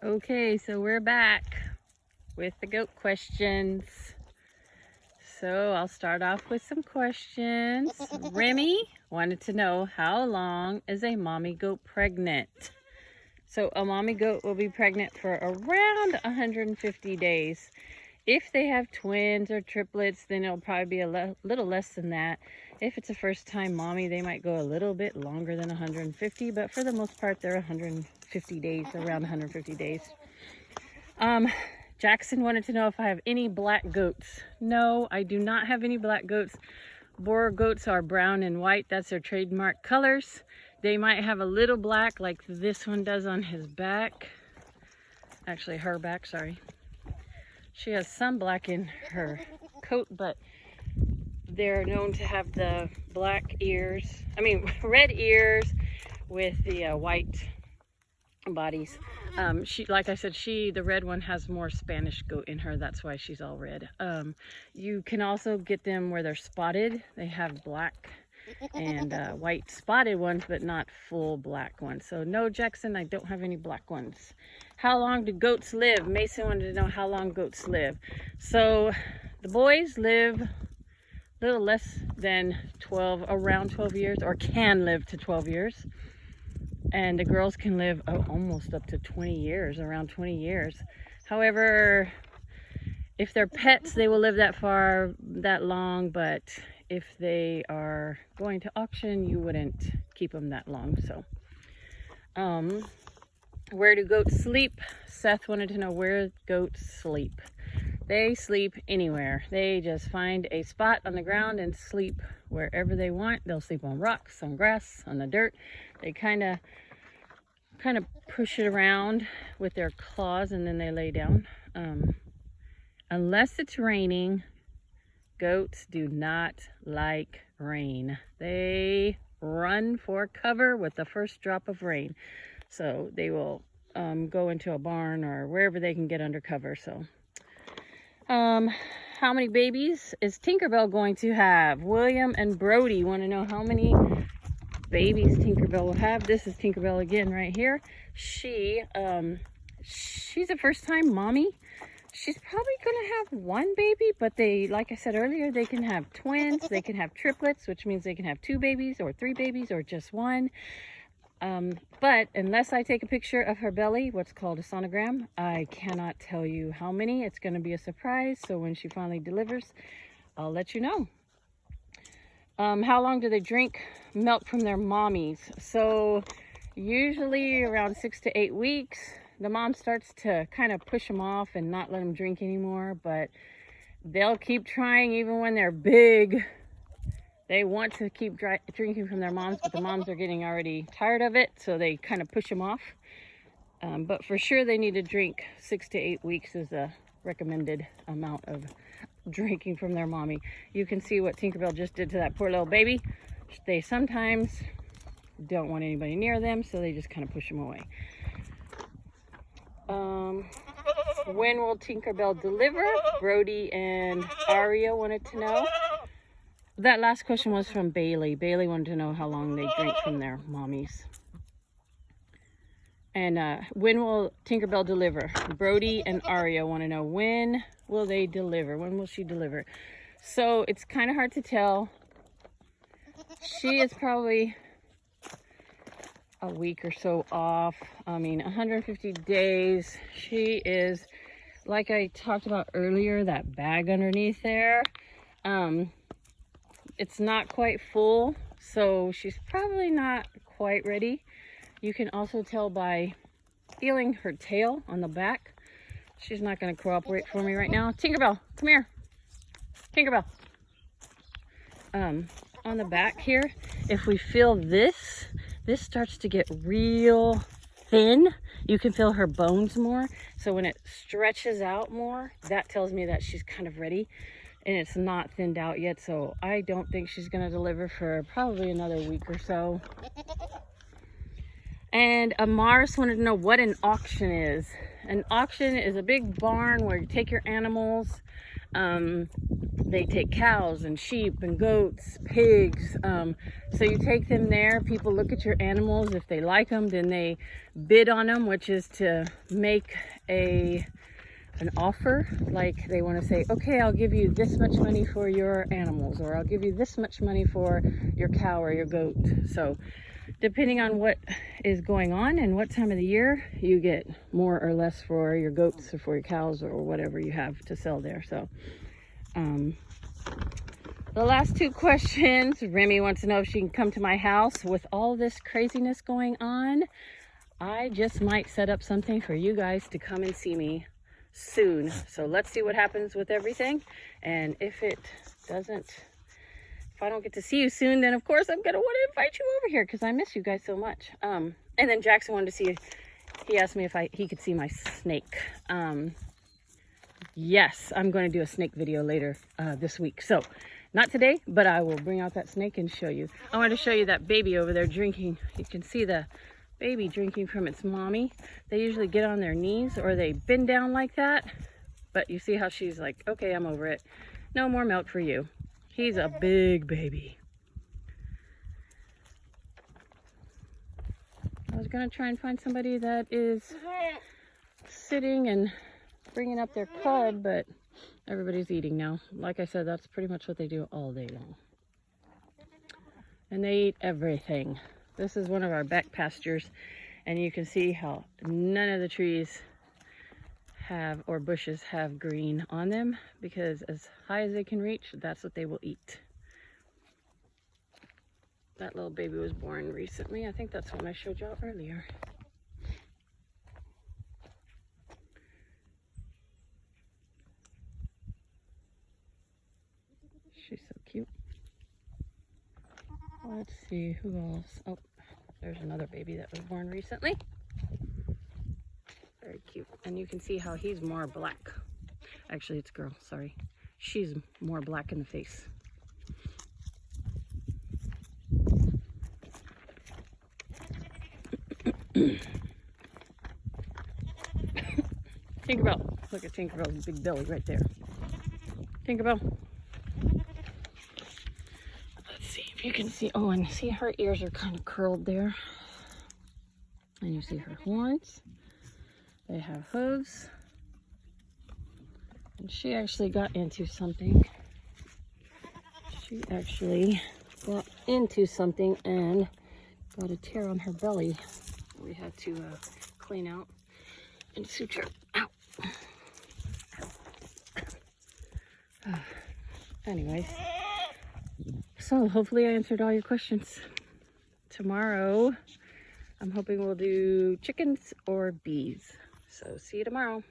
Okay, so we're back with the goat questions. So I'll start off with some questions. Remy wanted to know, how long is a mommy goat pregnant? So a mommy goat will be pregnant for around 150 days. If they have twins or triplets, then it'll probably be a little less than that. If it's a first time mommy, they might go a little bit longer than 150, but for the most part, they're 150 days, around 150 days. Jackson wanted to know if I have any black goats. No, I do not have any black goats. Boer goats are brown and white. That's their trademark colors. They might have a little black like this one does on his back. Actually, her back, sorry. She has some black in her coat, but they're known to have the black ears. Red ears with the white bodies. Like I said, the red one has more Spanish goat in her. That's why she's all red. You can also get them where they're spotted. They have black and white spotted ones, but not full black ones. So no, Jackson, I don't have any black ones. How long do goats live? Mason wanted to know how long goats live. So the boys live a little less than 12, around 12 years, or can live to 12 years. And the girls can live almost up to 20 years, around 20 years. However, if they're pets, they will live that long, but if they are going to auction, you wouldn't keep them that long. So, where do goats sleep? Seth wanted to know where goats sleep. They sleep anywhere. They just find a spot on the ground and sleep wherever they want. They'll sleep on rocks, on grass, on the dirt. They kind of push it around with their claws and then they lay down. Unless it's raining, goats do not like rain. They run for cover with the first drop of rain. So they will go into a barn or wherever they can get under cover. So how many babies is Tinkerbell going to have? William and Brody want to know how many babies Tinkerbell will have. This is Tinkerbell again right here. She's a first-time mommy. She's probably gonna have one baby, but like I said earlier, they can have twins, they can have triplets, which means they can have 2 babies or 3 babies or just one. But unless I take a picture of her belly, what's called a sonogram, I cannot tell you how many. It's going to be a surprise. So when she finally delivers, I'll let you know. How long do they drink milk from their mommies? So usually around 6 to 8 weeks, the mom starts to kind of push them off and not let them drink anymore, but they'll keep trying even when they're big. They want to keep drinking from their moms, but the moms are getting already tired of it, so they kind of push them off. But for sure, they need to drink 6 to 8 weeks is a recommended amount of drinking from their mommy. You can see what Tinkerbell just did to that poor little baby. They sometimes don't want anybody near them, so they just kind of push them away. When will Tinkerbell deliver? Brody and Aria wanted to know. That last question was from Bailey. Bailey wanted to know how long they drink from their mommies. And when will Tinkerbell deliver? Brody and Aria want to know, when will they deliver? When will she deliver? So it's kind of hard to tell. She is probably a week or so off. 150 days. She is, like I talked about earlier, that bag underneath there. It's not quite full, so she's probably not quite ready. You can also tell by feeling her tail on the back. She's not going to cooperate for me right now. Tinkerbell, come here. Tinkerbell. On the back here, if we feel this starts to get real thin. You can feel her bones more. So when it stretches out more, that tells me that she's kind of ready. And it's not thinned out yet, so I don't think she's gonna deliver for probably another week or so. And Mars wanted to know what an auction is. An auction is a big barn where you take your animals They take cows and sheep and goats, pigs. So you take them there. People look at your animals. If they like them, then they bid on them, which is to make an offer. Like they want to say, okay, I'll give you this much money for your animals, or I'll give you this much money for your cow or your goat. So depending on what is going on and what time of the year, you get more or less for your goats or for your cows or whatever you have to sell there. So the last two questions, Remy wants to know if she can come to my house. With all this craziness going on, I just might set up something for you guys to come and see me soon. So let's see what happens with everything. And if I don't get to see you soon, then of course I'm gonna want to invite you over here because I miss you guys so much. And then Jackson wanted to see, he asked me if he could see my snake. Yes, I'm going to do a snake video later this week. So not today, but I will bring out that snake and show you. I want to show you that baby over there drinking. You can see the baby drinking from its mommy. They usually get on their knees or they bend down like that. But you see how she's like, okay, I'm over it. No more milk for you. He's a big baby. I was going to try and find somebody that is sitting and bringing up their cud, but everybody's eating now. Like I said, that's pretty much what they do all day long. And they eat everything. This is one of our back pastures, and you can see how none of the trees have, or bushes have, green on them, because as high as they can reach, that's what they will eat. That little baby was born recently. I think that's one I showed y'all earlier. She's so cute. Let's see, who else? Oh, there's another baby that was born recently. Very cute. And you can see how he's more black. Actually, it's a girl, sorry. She's more black in the face. Tinkerbell. Look at Tinkerbell's big belly right there. Tinkerbell. Let's see if you can see. Oh, and see her ears are kind of curled there. And you see her horns. They have hooves. And she actually got into something. She actually got into something and got a tear on her belly. We had to clean out and suture out. Anyways, so hopefully I answered all your questions. Tomorrow, I'm hoping we'll do chickens or bees. So see you tomorrow.